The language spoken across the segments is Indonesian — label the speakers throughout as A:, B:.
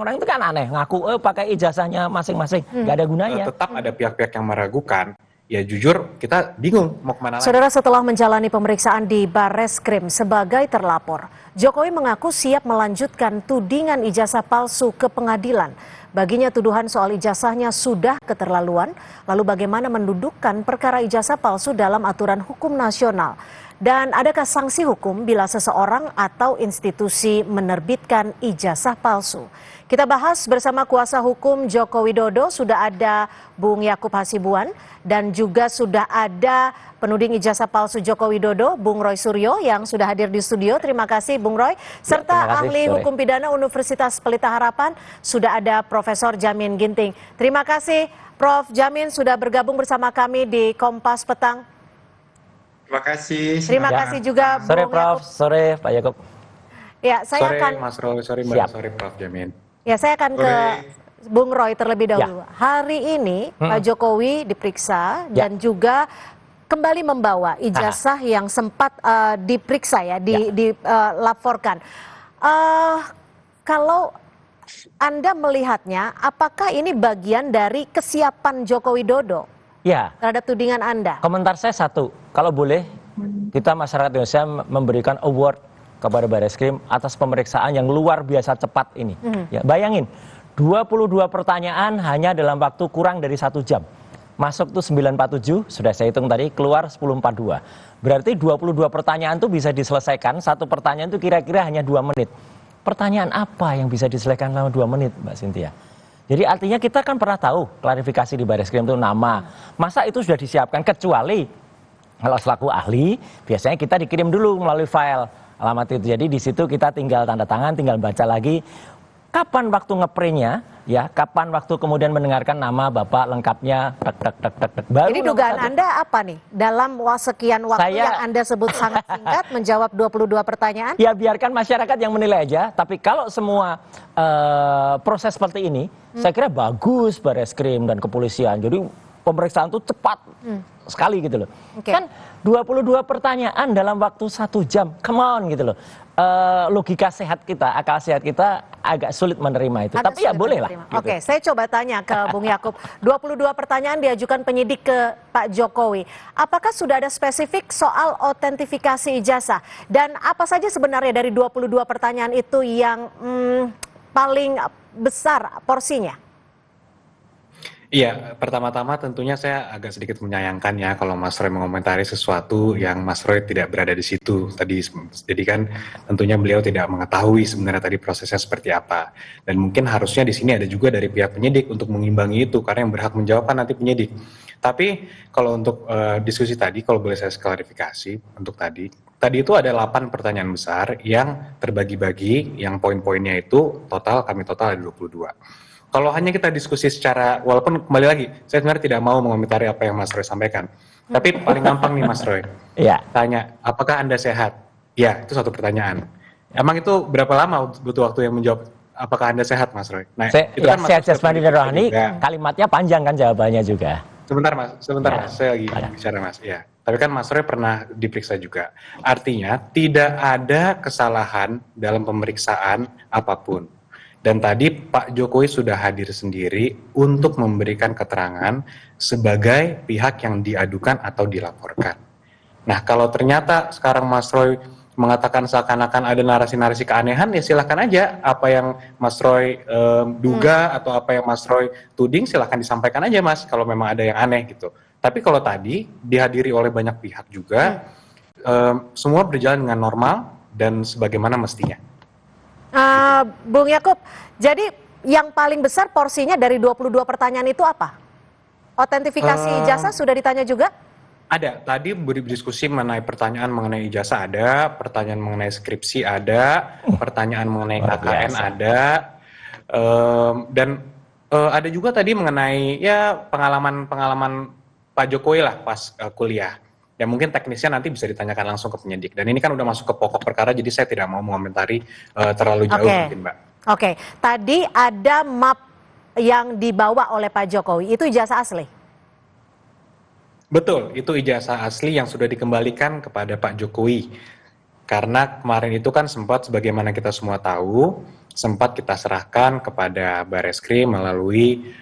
A: orang itu kan aneh, ngaku pakai ijazahnya masing-masing, nggak ada gunanya.
B: Tetap ada pihak-pihak yang meragukan. Ya jujur kita bingung mau kemana lagi.
C: Saudara, setelah menjalani pemeriksaan di Barreskrim sebagai terlapor, Jokowi mengaku siap melanjutkan tudingan ijazah palsu ke pengadilan. Baginya tuduhan soal ijazahnya sudah keterlaluan, lalu bagaimana mendudukkan perkara ijazah palsu dalam aturan hukum nasional? Dan adakah sanksi hukum bila seseorang atau institusi menerbitkan ijazah palsu? Kita bahas bersama kuasa hukum Joko Widodo, sudah ada Bung Yakub Hasibuan, dan juga sudah ada penuding ijazah palsu Joko Widodo, Bung Roy Suryo, yang sudah hadir di studio. Terima kasih Bung Roy. Serta ahli hukum pidana Universitas Pelita Harapan, sudah ada Profesor Jamin Ginting. Terima kasih Prof. Jamin sudah bergabung bersama kami di Kompas Petang.
B: Terima kasih.
C: Terima kasih juga
A: Sore
C: Bung
A: Prof,
C: Yakub.
A: sore Pak Yakub.
C: Ya, saya
B: sore
C: akan
B: Mas Roy, sore Mbak, sore Prof. Jamin.
C: Ya, saya akan ke Bung Roy terlebih dahulu.
A: Ya.
C: Hari ini Pak Jokowi diperiksa dan juga kembali membawa ijazah yang sempat diperiksa ya, dilaporkan. Kalau Anda melihatnya, apakah ini bagian dari kesiapan Joko Widodo
A: Ya.
C: terhadap tudingan Anda?
A: Komentar saya satu, kalau boleh kita masyarakat Indonesia memberikan award kepada Barreskrim atas pemeriksaan yang luar biasa cepat ini. Ya, bayangin, 22 pertanyaan hanya dalam waktu kurang dari 1 jam. Masuk tuh 9.47, sudah saya hitung tadi, keluar 10.42. Berarti 22 pertanyaan itu bisa diselesaikan, satu pertanyaan itu kira-kira hanya 2 menit. Pertanyaan apa yang bisa diselesaikan selama 2 menit, Mbak Cynthia? Jadi artinya kita kan pernah tahu klarifikasi di Barreskrim itu nama. Masa itu sudah disiapkan, kecuali kalau selaku ahli, biasanya kita dikirim dulu melalui file alamat itu. Jadi di situ kita tinggal tanda tangan, tinggal baca lagi. Kapan waktu ngeprintnya, ya, kapan waktu kemudian mendengarkan nama Bapak lengkapnya, baru.
C: Jadi dugaan Anda apa nih? Dalam sekian waktu yang Anda sebut sangat singkat, menjawab 22 pertanyaan?
A: Ya biarkan masyarakat yang menilai aja, tapi kalau semua proses seperti ini, saya kira bagus Barreskrim dan kepolisian. Jadi pemeriksaan itu cepat sekali gitu loh. Kan 22 pertanyaan dalam waktu 1 jam, come on gitu loh. Logika sehat kita, akal sehat kita agak sulit menerima itu. Tapi ya boleh lah. Gitu.
C: Oke, saya coba tanya ke Bung Yakub. 22 pertanyaan diajukan penyidik ke Pak Jokowi. Apakah sudah ada spesifik soal autentifikasi ijazah? Dan apa saja sebenarnya dari 22 pertanyaan itu yang paling besar porsinya?
B: Iya, pertama-tama tentunya saya agak sedikit menyayangkan ya kalau Mas Roy mengomentari sesuatu yang Mas Roy tidak berada di situ tadi. Jadi kan tentunya beliau tidak mengetahui sebenarnya tadi prosesnya seperti apa. Dan mungkin harusnya di sini ada juga dari pihak penyidik untuk mengimbangi itu, karena yang berhak menjawab kan nanti penyidik. Tapi kalau untuk diskusi tadi, kalau boleh saya klarifikasi untuk tadi itu ada 8 pertanyaan besar yang terbagi-bagi, yang poin-poinnya itu kami total ada 22. Kalau hanya kita diskusi secara, walaupun kembali lagi, saya sebenarnya tidak mau mengomentari apa yang Mas Roy sampaikan. Tapi paling gampang nih Mas Roy, tanya, apakah Anda sehat? Ya, itu satu pertanyaan. Emang itu berapa lama butuh waktu yang menjawab, apakah Anda sehat Mas Roy? Nah, itu kan
A: sehat jasmani dan rohani, kalimatnya panjang kan jawabannya juga.
B: Sebentar Mas, saya lagi bicara Mas. Ya. Tapi kan Mas Roy pernah diperiksa juga. Artinya tidak ada kesalahan dalam pemeriksaan apapun. Dan tadi Pak Jokowi sudah hadir sendiri untuk memberikan keterangan sebagai pihak yang diadukan atau dilaporkan. Nah, kalau ternyata sekarang Mas Roy mengatakan seakan-akan ada narasi-narasi keanehan, ya silahkan aja apa yang Mas Roy duga atau apa yang Mas Roy tuding, silahkan disampaikan aja Mas, kalau memang ada yang aneh gitu. Tapi kalau tadi dihadiri oleh banyak pihak juga, semua berjalan dengan normal dan sebagaimana mestinya.
C: Bung Yakub, jadi yang paling besar porsinya dari 22 pertanyaan itu apa? Autentifikasi ijazah sudah ditanya juga?
B: Ada, tadi berdiskusi mengenai pertanyaan mengenai ijazah ada, pertanyaan mengenai skripsi ada, pertanyaan mengenai KKN ada, dan ada juga tadi mengenai ya pengalaman Pak Jokowi lah pas kuliah. Ya mungkin teknisnya nanti bisa ditanyakan langsung ke penyidik. Dan ini kan udah masuk ke pokok perkara, jadi saya tidak mau mengomentari terlalu jauh mungkin Mbak.
C: Oke, tadi ada map yang dibawa oleh Pak Jokowi, itu ijazah asli?
B: Betul, itu ijazah asli yang sudah dikembalikan kepada Pak Jokowi. Karena kemarin itu kan sempat sebagaimana kita semua tahu, sempat kita serahkan kepada Bareskrim melalui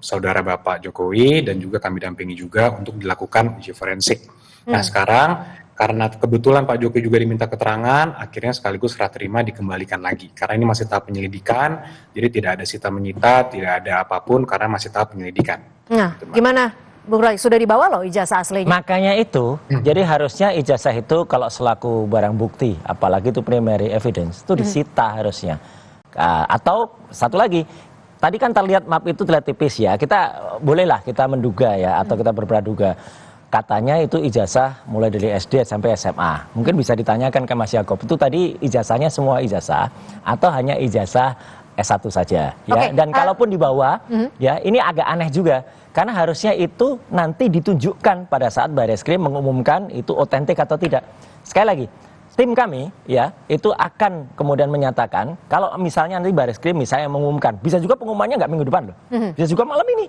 B: saudara Bapak Jokowi dan juga kami dampingi juga untuk dilakukan uji forensik. Nah sekarang karena kebetulan Pak Jokowi juga diminta keterangan, akhirnya sekaligus serah terima dikembalikan lagi. Karena ini masih tahap penyelidikan, jadi tidak ada sita menyita, tidak ada apapun karena masih tahap penyelidikan.
C: Nah, gimana Bung Roy? Sudah dibawa loh ijazah aslinya.
A: Makanya itu, jadi harusnya ijazah itu kalau selaku barang bukti, apalagi itu primary evidence, itu disita harusnya. Atau satu lagi, tadi kan terlihat map itu terlihat tipis ya, kita bolehlah kita menduga ya, atau kita berpraduga. Katanya itu ijazah mulai dari SD sampai SMA. Mungkin bisa ditanyakan ke Mas Yakob, itu tadi ijazahnya semua ijazah, atau hanya ijazah S1 saja ya. Dan kalaupun dibawa ya ini agak aneh juga karena harusnya itu nanti ditunjukkan pada saat Bareskrim mengumumkan itu otentik atau tidak. Sekali lagi, tim kami ya itu akan kemudian menyatakan kalau misalnya nanti Bareskrim misalnya mengumumkan, bisa juga pengumumannya nggak minggu depan loh. Bisa juga malam ini.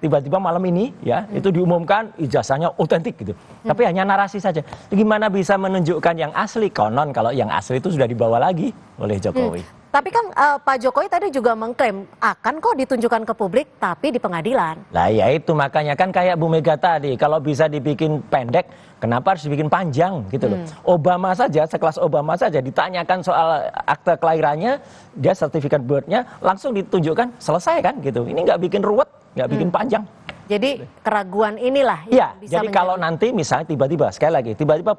A: Tiba-tiba malam ini ya itu diumumkan ijazahnya otentik gitu. Tapi hanya narasi saja. Gimana bisa menunjukkan yang asli? Konon kalau yang asli itu sudah dibawa lagi oleh Jokowi.
C: Tapi kan Pak Jokowi tadi juga mengklaim akan kok ditunjukkan ke publik tapi di pengadilan.
A: Lah ya itu makanya kan kayak Bu Mega tadi, kalau bisa dibikin pendek, kenapa harus dibikin panjang gitu loh. Obama saja, sekelas Obama saja ditanyakan soal akte kelahirannya, dia sertifikat birth-nya langsung ditunjukkan, selesai kan gitu. Ini nggak bikin ruwet, nggak bikin panjang.
C: Jadi keraguan inilah yang bisa
A: jadi kalau nanti misalnya tiba-tiba, sekali lagi, tiba-tiba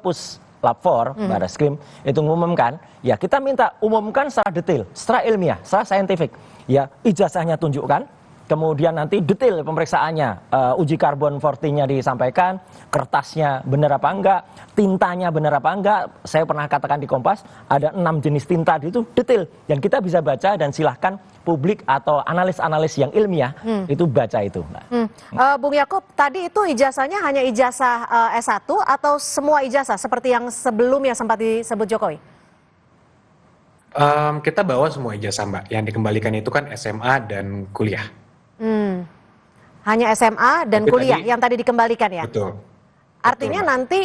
A: Lab 4, Bareskrim itu mengumumkan, ya kita minta umumkan secara detail, secara ilmiah, secara saintifik. Ya ijazahnya tunjukkan, kemudian nanti detail pemeriksaannya, uji karbon 40-nya disampaikan, kertasnya benar apa enggak, tintanya benar apa enggak. Saya pernah katakan di Kompas, ada 6 jenis tinta itu detail, dan kita bisa baca dan silahkan publik atau analis-analis yang ilmiah itu baca itu.
C: Bung Yakob, tadi itu ijazahnya hanya ijazah S1 atau semua ijazah seperti yang sebelumnya sempat disebut Jokowi?
B: Kita bawa semua ijazah Mbak, yang dikembalikan itu kan SMA dan kuliah.
C: Hanya SMA dan
B: Tapi
C: kuliah yang tadi dikembalikan ya?
B: Betul.
C: Artinya
B: Betul,
C: nanti,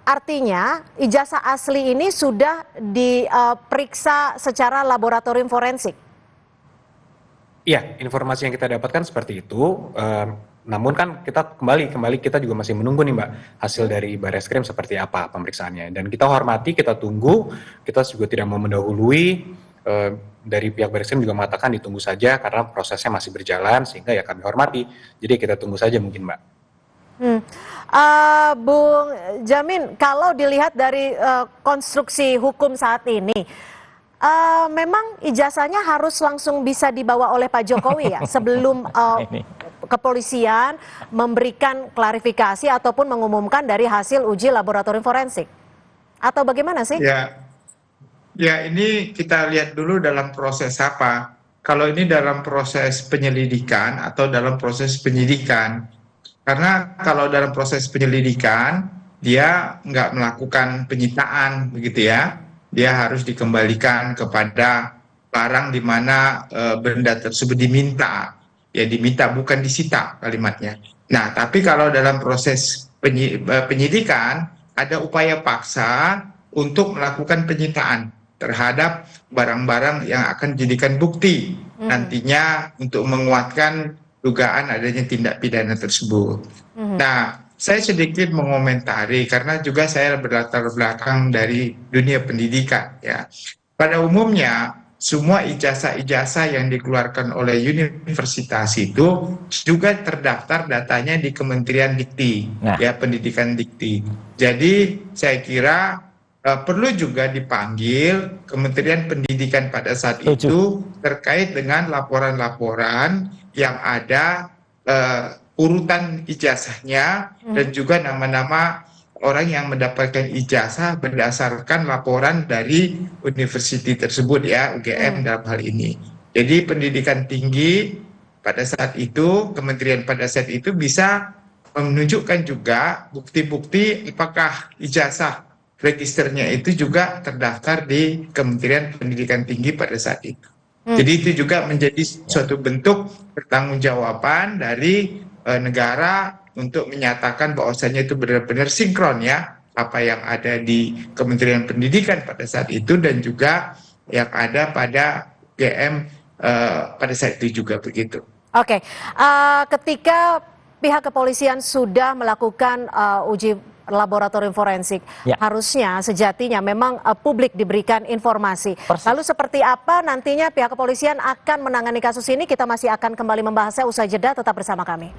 C: artinya ijazah asli ini sudah diperiksa secara laboratorium forensik?
B: Iya, informasi yang kita dapatkan seperti itu. Namun kan kita kembali kita juga masih menunggu nih Mbak hasil dari Bareskrim seperti apa pemeriksaannya. Dan kita hormati, kita tunggu. Kita juga tidak mau mendahului. Dari pihak Bareskrim juga mengatakan ditunggu saja karena prosesnya masih berjalan sehingga ya kami hormati. Jadi kita tunggu saja mungkin Mbak.
C: Bung Jamin, kalau dilihat dari konstruksi hukum saat ini, memang ijazahnya harus langsung bisa dibawa oleh Pak Jokowi ya sebelum kepolisian memberikan klarifikasi ataupun mengumumkan dari hasil uji laboratorium forensik, atau bagaimana sih?
D: Ya ini kita lihat dulu dalam proses apa. Kalau ini dalam proses penyelidikan atau dalam proses penyidikan. Karena kalau dalam proses penyelidikan, dia nggak melakukan penyitaan, begitu ya. Dia harus dikembalikan kepada barang di mana benda tersebut diminta. Ya diminta, bukan disita kalimatnya. Nah, tapi kalau dalam proses penyidikan, ada upaya paksa untuk melakukan penyitaan terhadap barang-barang yang akan dijadikan bukti nantinya untuk menguatkan dugaan adanya tindak pidana tersebut. Nah, saya sedikit mengomentari karena juga saya berlatar belakang dari dunia pendidikan ya. Pada umumnya semua ijazah-ijazah yang dikeluarkan oleh universitas itu juga terdaftar datanya di Kementerian Dikti, ya Pendidikan Dikti. Jadi saya kira perlu juga dipanggil Kementerian Pendidikan pada saat itu terkait dengan laporan-laporan yang ada urutan ijazahnya dan juga nama-nama orang yang mendapatkan ijazah berdasarkan laporan dari universitas tersebut ya, UGM dalam hal ini. Jadi pendidikan tinggi pada saat itu, kementerian pada saat itu bisa menunjukkan juga bukti-bukti apakah ijazah registernya itu juga terdaftar di Kementerian Pendidikan Tinggi pada saat itu. Jadi itu juga menjadi suatu bentuk pertanggungjawaban dari negara untuk menyatakan bahwasanya itu benar-benar sinkron ya apa yang ada di Kementerian Pendidikan pada saat itu dan juga yang ada pada UGM pada saat itu juga begitu.
C: Oke, ketika pihak kepolisian sudah melakukan uji laboratorium forensik,
A: Ya.
C: harusnya sejatinya memang publik diberikan informasi.
A: Persis.
C: Lalu seperti apa nantinya pihak kepolisian akan menangani kasus ini? Kita masih akan kembali membahasnya usai jeda, tetap bersama kami.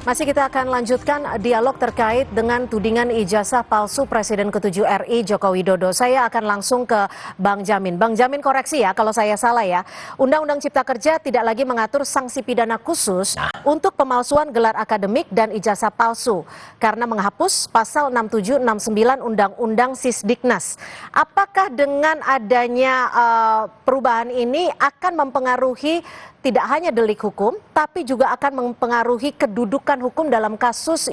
C: Masih kita akan lanjutkan dialog terkait dengan tudingan ijazah palsu Presiden ke-7 RI Joko Widodo. Saya akan langsung ke Bang Jamin. Bang Jamin, koreksi ya kalau saya salah ya. Undang-Undang Cipta Kerja tidak lagi mengatur sanksi pidana khusus untuk pemalsuan gelar akademik dan ijazah palsu karena menghapus pasal 67, 69 Undang-Undang Sisdiknas. Apakah dengan adanya perubahan ini akan mempengaruhi tidak hanya delik hukum, tapi juga akan mempengaruhi kedudukan hukum dalam kasus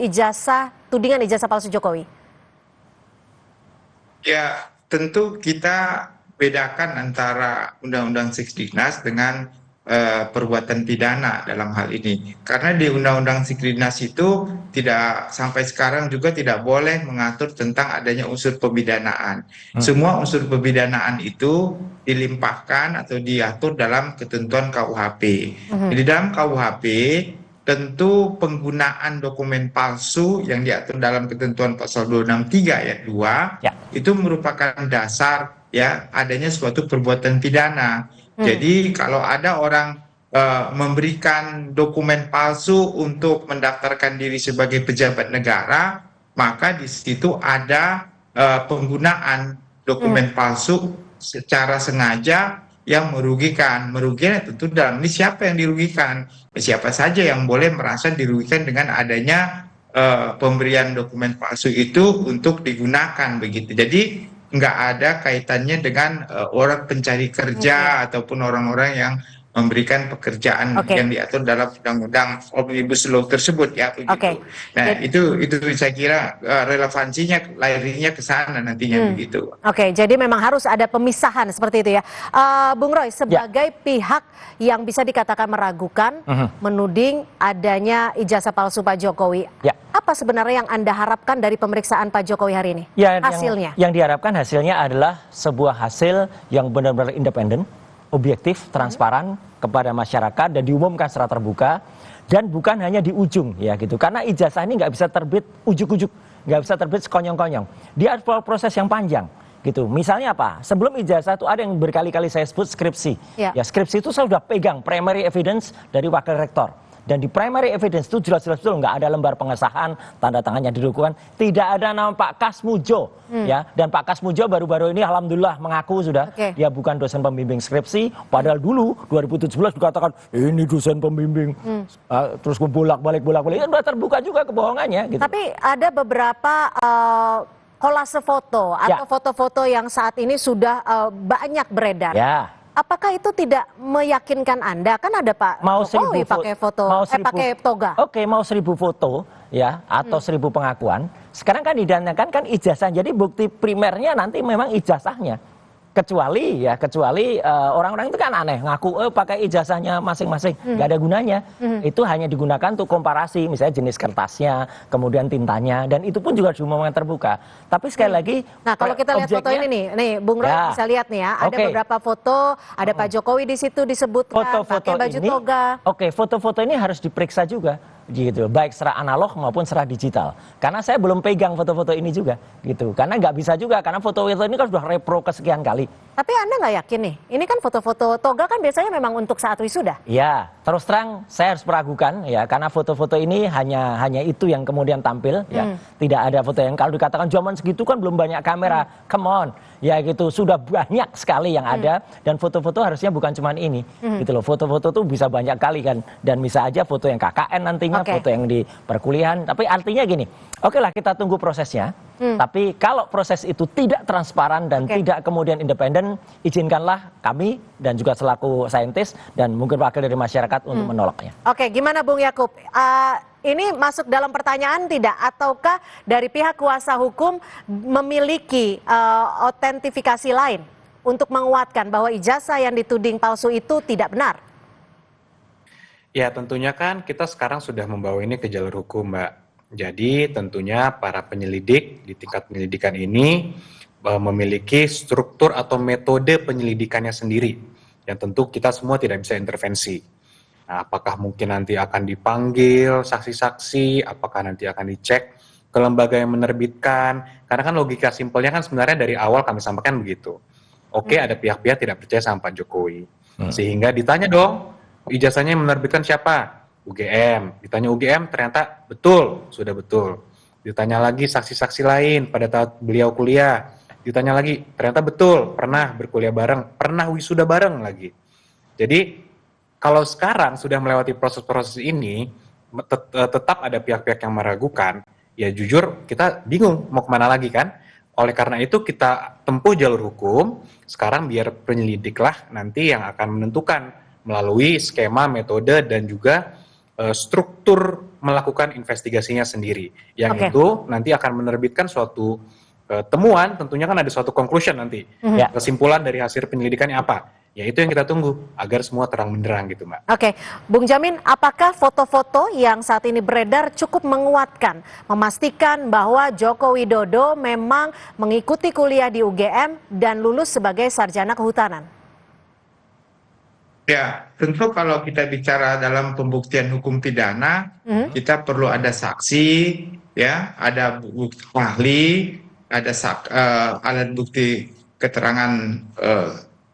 C: tudingan ijazah palsu Jokowi?
D: Ya, tentu kita bedakan antara Undang-Undang Sisdiknas dengan perbuatan pidana dalam hal ini. Karena di Undang-Undang Sisdiknas itu tidak sampai sekarang juga tidak boleh mengatur tentang adanya unsur pemidanaan. Semua unsur pemidanaan itu dilimpahkan atau diatur dalam ketentuan KUHP. Di dalam KUHP tentu penggunaan dokumen palsu yang diatur dalam ketentuan pasal 263 ayat 2 itu merupakan dasar ya adanya suatu perbuatan pidana. Jadi kalau ada orang memberikan dokumen palsu untuk mendaftarkan diri sebagai pejabat negara, maka di situ ada penggunaan dokumen palsu secara sengaja yang merugikan. Merugikan tentu dalam ini siapa yang dirugikan? Siapa saja yang boleh merasa dirugikan dengan adanya pemberian dokumen palsu itu untuk digunakan begitu. Jadi nggak ada kaitannya dengan orang pencari kerja ataupun orang-orang yang memberikan pekerjaan yang diatur dalam undang-undang Omnibus Law tersebut ya begitu. Nah, itu saya kira relevansinya lahirnya ke sana nantinya begitu.
C: Jadi memang harus ada pemisahan seperti itu ya. Bung Roy, sebagai pihak yang bisa dikatakan meragukan, menuding adanya ijazah palsu Pak Jokowi, apa sebenarnya yang Anda harapkan dari pemeriksaan Pak Jokowi hari ini?
A: Ya,
C: hasilnya?
A: Yang diharapkan hasilnya adalah sebuah hasil yang benar-benar independen, objektif, transparan kepada masyarakat dan diumumkan secara terbuka dan bukan hanya di ujung ya gitu. Karena ijazah ini nggak bisa terbit ujuk-ujuk, nggak bisa terbit sekonyong-konyong. Dia ada proses yang panjang gitu. Misalnya apa? Sebelum ijazah itu ada yang berkali-kali saya sebut skripsi. Ya skripsi itu saya sudah pegang primary evidence dari wakil rektor. Dan di primary evidence itu jelas-jelas betul nggak ada lembar pengesahan, tanda tangannya didukukan, tidak ada nama Pak Kasmujo, ya. Dan Pak Kasmujo baru-baru ini alhamdulillah mengaku sudah dia bukan dosen pembimbing skripsi, padahal dulu 2017 dikatakan ini dosen pembimbing, terus bolak-balik, itu sudah terbuka juga kebohongannya. Gitu.
C: Tapi ada beberapa kolase foto atau foto-foto yang saat ini sudah banyak beredar. Apakah itu tidak meyakinkan Anda? Kan ada Pak Jokowi pakai foto, pakai toga.
A: Mau 1.000 foto ya atau 1.000 pengakuan. Sekarang kan didandakan kan ijazah. Jadi bukti primernya nanti memang ijazahnya. Kecuali orang-orang itu kan aneh ngaku pakai ijazahnya masing-masing, nggak ada gunanya. Itu hanya digunakan untuk komparasi, misalnya jenis kertasnya, kemudian tintanya, dan itu pun juga diumumkan terbuka. Tapi sekali lagi,
C: nah kalau kita lihat foto ini nih, Bung Roy bisa lihat nih ya, ada beberapa foto, ada Pak Jokowi di situ disebutkan pakai baju toga.
A: Foto-foto ini harus diperiksa juga. Gitu, baik secara analog maupun secara digital. Karena saya belum pegang foto-foto ini juga, gitu. Karena nggak bisa juga, karena foto-foto ini kan sudah repro kesekian kali.
C: Tapi Anda nggak yakin nih, ini kan foto-foto toga kan biasanya memang untuk saat wisuda.
A: Ya, terus terang saya harus meragukan ya, karena foto-foto ini hanya itu yang kemudian tampil, ya. Tidak ada foto yang kalau dikatakan zaman segitu kan belum banyak kamera, come on, ya gitu, sudah banyak sekali yang ada dan foto-foto harusnya bukan cuma ini, gitu loh. Foto-foto tuh bisa banyak kali kan, dan bisa aja foto yang KKN nantinya, foto yang di perkuliahan. Tapi artinya gini, oke lah kita tunggu prosesnya. Tapi kalau proses itu tidak transparan dan tidak kemudian independen, izinkanlah kami dan juga selaku saintis dan mungkin wakil dari masyarakat untuk menolaknya.
C: Gimana Bung Yakub? Ini masuk dalam pertanyaan tidak? Ataukah dari pihak kuasa hukum memiliki otentifikasi lain untuk menguatkan bahwa ijazah yang dituding palsu itu tidak benar?
B: Ya tentunya kan kita sekarang sudah membawa ini ke jalur hukum, Mbak. Jadi tentunya para penyelidik di tingkat penyelidikan ini memiliki struktur atau metode penyelidikannya sendiri yang tentu kita semua tidak bisa intervensi. Nah, apakah mungkin nanti akan dipanggil saksi-saksi, apakah nanti akan dicek ke lembaga yang menerbitkan, karena kan logika simpelnya kan sebenarnya dari awal kami sampaikan begitu. Oke, ada pihak-pihak tidak percaya sama Pak Jokowi, sehingga ditanya dong, ijazahnya yang menerbitkan siapa? UGM. Ditanya UGM, ternyata betul, sudah betul. Ditanya lagi saksi-saksi lain pada saat beliau kuliah, ditanya lagi, ternyata betul, pernah berkuliah bareng, pernah wisuda bareng lagi. Jadi, kalau sekarang sudah melewati proses-proses ini, tetap ada pihak-pihak yang meragukan, ya jujur kita bingung mau kemana lagi kan. Oleh karena itu kita tempuh jalur hukum, sekarang biar penyelidiklah nanti yang akan menentukan melalui skema, metode, dan juga struktur melakukan investigasinya sendiri. Yang itu nanti akan menerbitkan suatu temuan, tentunya kan ada suatu conclusion nanti. Kesimpulan dari hasil penyelidikannya apa? Ya itu yang kita tunggu agar semua terang benderang gitu, Mbak.
C: Oke, Bung Jamin, apakah foto-foto yang saat ini beredar cukup menguatkan, memastikan bahwa Joko Widodo memang mengikuti kuliah di UGM dan lulus sebagai sarjana kehutanan?
D: Ya, tentu kalau kita bicara dalam pembuktian hukum pidana, kita perlu ada saksi, ya, ada bukti ahli, ada alat bukti keterangan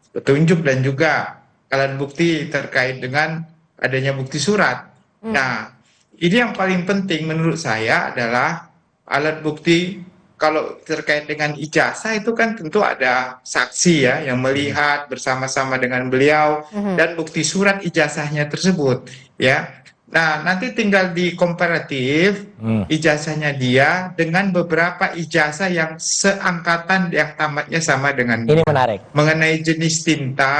D: petunjuk dan juga alat bukti terkait dengan adanya bukti surat. Nah, ini yang paling penting menurut saya adalah alat bukti. Kalau terkait dengan ijazah itu kan tentu ada saksi ya yang melihat bersama-sama dengan beliau dan bukti surat ijazahnya tersebut ya. Nah, nanti tinggal di komparatif ijazahnya dia dengan beberapa ijazah yang seangkatan yang tamatnya sama dengan
A: Ini
D: dia.
A: menarik.
D: Mengenai jenis tinta,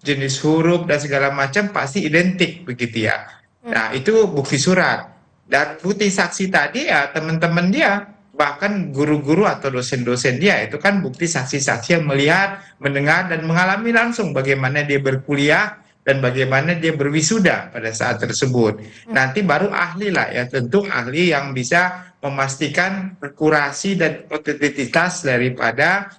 D: jenis huruf dan segala macam pasti identik begitu ya. Nah, itu bukti surat. Dan bukti saksi tadi ya teman-teman dia, bahkan guru-guru atau dosen-dosen dia itu kan bukti saksi-saksi yang melihat, mendengar dan mengalami langsung bagaimana dia berkuliah dan bagaimana dia berwisuda pada saat tersebut. Nanti baru ahli lah ya, tentu ahli yang bisa memastikan akurasi dan otentisitas daripada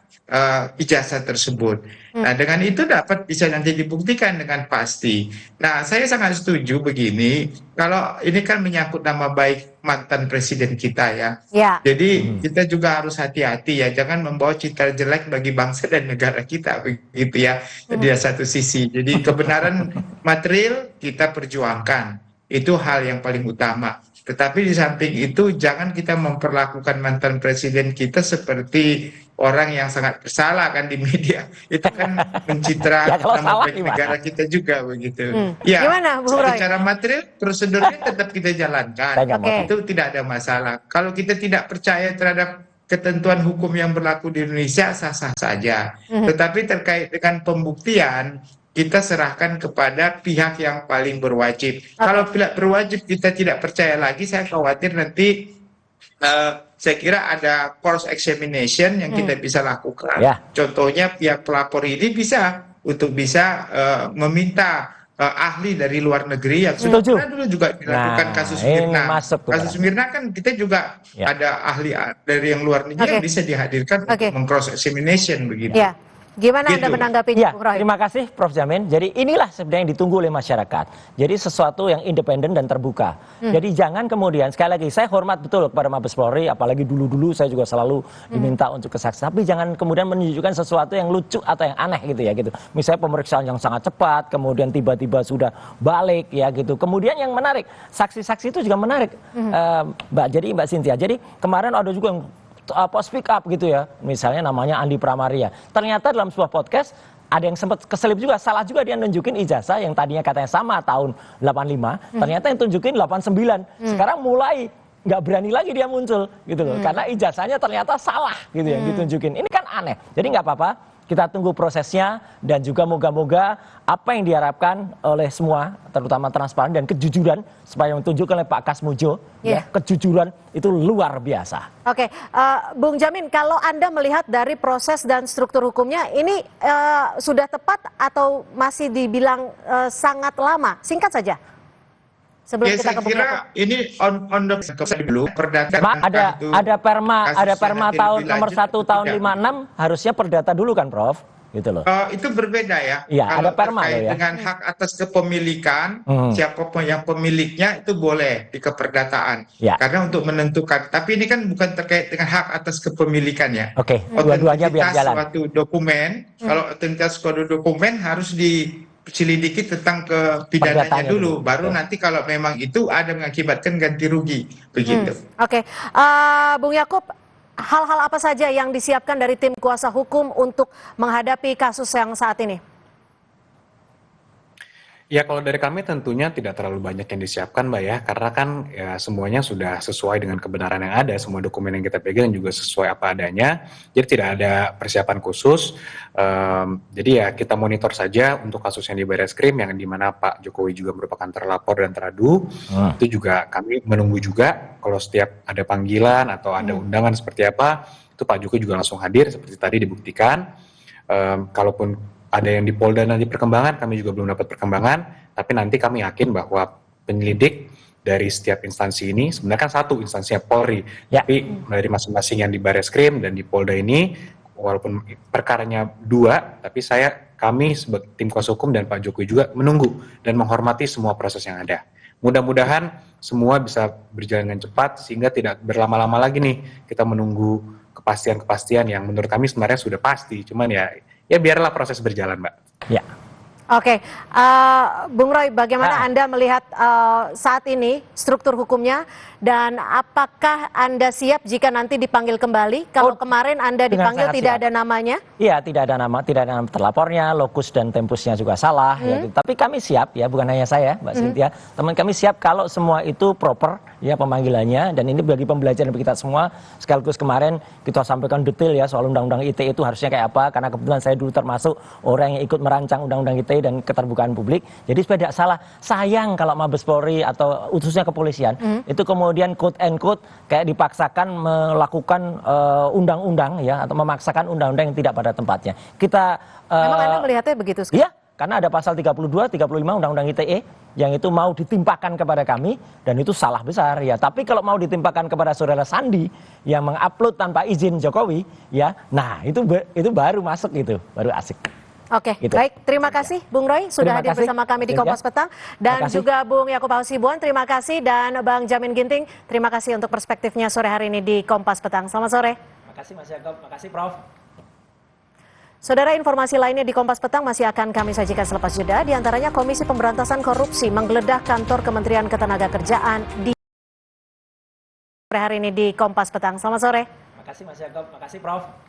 D: ijazah tersebut. Nah, dengan itu dapat bisa nanti dibuktikan dengan pasti. Nah, saya sangat setuju begini, kalau ini kan menyangkut nama baik mantan presiden kita ya. Jadi kita juga harus hati-hati ya, jangan membawa citra jelek bagi bangsa dan negara kita begitu ya. Di satu sisi, jadi kebenaran material kita perjuangkan, itu hal yang paling utama. Tetapi di samping itu jangan kita memperlakukan mantan presiden kita seperti orang yang sangat bersalah kan di media. Itu kan mencitra nama baik negara kita juga begitu. Ya,
C: gimana, Bung Roy?
D: Secara material prosedurnya tetap kita jalankan. Itu tidak ada masalah. Kalau kita tidak percaya terhadap ketentuan hukum yang berlaku di Indonesia, sah-sah saja. Tetapi terkait dengan pembuktian, kita serahkan kepada pihak yang paling berwajib. Kalau pihak berwajib kita tidak percaya lagi, saya khawatir nanti saya kira ada cross examination yang kita bisa lakukan. Contohnya pihak pelapor ini bisa meminta ahli dari luar negeri yang sudah dulu juga dilakukan kasus Mirna. Kasus Mirna kan kita juga ada ahli dari yang luar negeri yang bisa dihadirkan untuk meng-cross examination begitu.
C: Gimana Anda menanggapinya, Bung Roy?
A: Terima kasih Prof. Jamin. Jadi inilah sebenarnya yang ditunggu oleh masyarakat. Jadi sesuatu yang independen dan terbuka. Jadi jangan kemudian, sekali lagi saya hormat betul kepada Mabes Polri, apalagi dulu-dulu saya juga selalu diminta untuk kesaksian. Tapi jangan kemudian menunjukkan sesuatu yang lucu atau yang aneh gitu ya gitu. Misalnya pemeriksaan yang sangat cepat, kemudian tiba-tiba sudah balik ya gitu. Kemudian yang menarik, saksi-saksi itu juga menarik, Mbak Cynthia. Jadi kemarin ada juga yang speak up gitu ya, misalnya namanya Andi Pramaria. Ternyata dalam sebuah podcast ada yang sempat keselip juga, salah juga dia nunjukin ijazah yang tadinya katanya sama tahun 85, ternyata yang tunjukin 89. Sekarang mulai nggak berani lagi dia muncul gitu loh, karena ijazahnya ternyata salah gitu yang ditunjukin. Ini kan aneh. Jadi nggak apa-apa, kita tunggu prosesnya dan juga moga-moga apa yang diharapkan oleh semua, terutama transparan dan kejujuran, supaya yang ditunjukkan oleh Pak Kasmujo, ya, kejujuran itu luar biasa.
C: Oke, Bung Jamin, kalau Anda melihat dari proses dan struktur hukumnya, ini sudah tepat atau masih dibilang sangat lama? Singkat saja. Sebelum
D: Ya,
C: kita
D: saya
C: ke Bung
D: kira
C: Yakub.
D: ini on the dulu perdata.
A: Ada perma
D: kasusnya
A: tahun
D: lebih
A: nomor
D: lanjut
A: 1
D: atau
A: tahun
D: tidak.
A: 56 harusnya perdata dulu kan, Prof? Gitu loh.
D: Itu berbeda ya.
A: Iya,
D: Kalau
A: ada perma
D: terkait
A: loh ya.
D: dengan hak atas kepemilikan, siapapun yang pemiliknya itu boleh di keperdataan.
A: Ya.
D: Karena untuk menentukan, tapi ini kan bukan terkait dengan hak atas kepemilikan ya.
A: Oke, dua-duanya biar
D: Otentitas
A: jalan.
D: suatu dokumen, kalau otentitas suatu dokumen harus diselidiki tentang kepidananya
A: Perdatanya
D: dulu,
A: dulu,
D: baru
A: betul.
D: nanti kalau memang itu ada mengakibatkan ganti rugi, begitu.
C: Oke, Bung Yakub, hal-hal apa saja yang disiapkan dari tim kuasa hukum untuk menghadapi kasus yang saat ini?
B: Ya kalau dari kami tentunya tidak terlalu banyak yang disiapkan Mbak ya, karena kan ya semuanya sudah sesuai dengan kebenaran yang ada, semua dokumen yang kita pegang juga sesuai apa adanya, jadi tidak ada persiapan khusus. Jadi ya kita monitor saja untuk kasus yang di Barreskrim yang di mana Pak Jokowi juga merupakan terlapor dan teradu, itu juga kami menunggu juga kalau setiap ada panggilan atau ada undangan seperti apa, itu Pak Jokowi juga langsung hadir seperti tadi dibuktikan. Kalaupun ada yang di Polda nanti perkembangan, kami juga belum dapat perkembangan, tapi nanti kami yakin bahwa penyelidik dari setiap instansi ini sebenarnya kan satu instansinya Polri, tapi dari masing-masing yang di Barreskrim dan di Polda ini, walaupun perkaranya dua, tapi kami sebagai tim kuasa hukum dan Pak Jokowi juga menunggu dan menghormati semua proses yang ada. Mudah-mudahan semua bisa berjalan dengan cepat sehingga tidak berlama-lama lagi nih kita menunggu kepastian-kepastian yang menurut kami sebenarnya sudah pasti, cuman ya biarlah proses berjalan, Mbak.
A: Ya.
C: Oke, Bung Roy, bagaimana Anda melihat saat ini struktur hukumnya dan apakah Anda siap jika nanti dipanggil kembali? Kalau kemarin Anda dipanggil tidak ada namanya?
A: Iya, tidak ada nama terlapornya, lokus dan tempusnya juga salah. Ya, tapi kami siap ya, bukan hanya saya, Mbak Cynthia, teman kami siap kalau semua itu proper ya pemanggilannya, dan ini bagi pembelajaran bagi kita semua. Sekaligus kemarin kita sampaikan detail ya soal undang-undang ITE itu harusnya kayak apa, karena kebetulan saya dulu termasuk orang yang ikut merancang undang-undang ITE dan keterbukaan publik. Jadi supaya tidak salah, sayang kalau Mabes Polri atau khususnya kepolisian itu kemudian quote and quote kayak dipaksakan melakukan undang-undang ya, atau memaksakan undang-undang yang tidak pada tempatnya. Kita
C: Memang Anda melihatnya begitu sekarang?
A: Iya, karena ada pasal 32, 35 Undang-Undang ITE yang itu mau ditimpakan kepada kami, dan itu salah besar ya. Tapi kalau mau ditimpakan kepada saudara Sandi yang mengupload tanpa izin Jokowi ya, nah itu baru masuk, itu baru asik.
C: Oke,
A: Gitu.
C: baik. Terima kasih Bung Roy sudah hadir bersama kami di Kompas Petang. Dan juga Bung Yakub Hasibuan, terima kasih. Dan Bang Jamin Ginting, terima kasih untuk perspektifnya sore hari ini di Kompas Petang. Selamat sore.
A: Terima kasih Mas Yakob, makasih Prof.
C: Saudara, informasi lainnya di Kompas Petang masih akan kami sajikan selepas jeda. Di antaranya Komisi Pemberantasan Korupsi menggeledah kantor Kementerian Ketenagakerjaan di sore hari ini di Kompas Petang. Selamat sore.
A: Makasih Mas Yakob, makasih Prof.